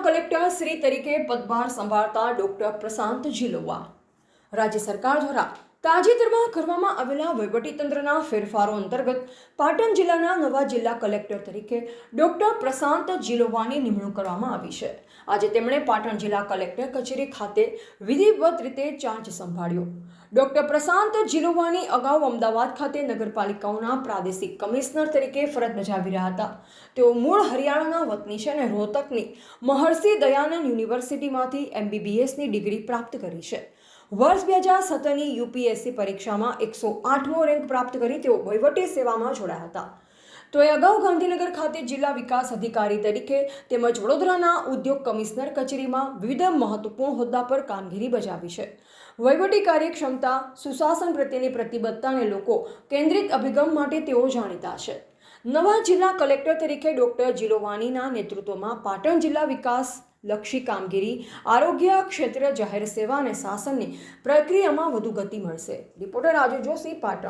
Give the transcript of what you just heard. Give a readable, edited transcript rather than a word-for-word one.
Collector Shri તરીકે પદભાર સંભાળતા ડોક્ટર પ્રશાંત જીલોવા રાજ્ય સરકાર દ્વારા તાજેતરમાં કરવામાં આવેલા વહીવટીતંત્રના ફેરફારો અંતર્ગત પાટણ જિલ્લાના નવા જિલ્લા કલેક્ટર તરીકે ડોક્ટર પ્રશાંત જીલોવાની નિમણૂક કરવામાં આવી છે। આજે તેમણે પાટણ જિલ્લા કલેક્ટર કચેરી ખાતે વિધિવત રીતે ચાર્જ સંભાળ્યો। ડોક્ટર પ્રશાંત જીલોવાની અગાઉ અમદાવાદ ખાતે નગરપાલિકાઓના પ્રાદેશિક કમિશનર તરીકે ફરજ બજાવી રહ્યા હતા। તેઓ મૂળ હરિયાણાના વતની છે અને રોહતકની મહર્ષિ દયાનંદ યુનિવર્સિટીમાંથી MBBSની ડિગ્રી પ્રાપ્ત કરી છે। વર્ષ 2017ની UPSC પરીક્ષામાં 108મો રેન્ક પ્રાપ્ત કરી તેઓ વહીવટી સેવામાં જોડાયા હતા। તો એ અગાઉ ગાંધીનગર ખાતે જિલ્લા વિકાસ અધિકારી તરીકે તેમજ વડોદરાના ઉદ્યોગ કમિશનર કચેરીમાં વિવિધ મહત્વપૂર્ણ હોદ્દા પર કામગીરી બજાવી છે। વહીવટી કાર્યક્ષમતા, સુશાસન પ્રત્યેની પ્રતિબદ્ધતા અને લોકો કેન્દ્રિત અભિગમ માટે તેઓ જાણીતા છે। નવા જિલ્લા કલેક્ટર તરીકે ડોક્ટર જીલોવાનીના નેતૃત્વમાં પાટણ જિલ્લા વિકાસ લક્ષી કામગીરી, આરોગ્ય ક્ષેત્ર, જાહેર સેવા અને શાસનની પ્રક્રિયામાં વધુ ગતિ મળશે। રિપોર્ટર રાજુ જોશી, પાટણ।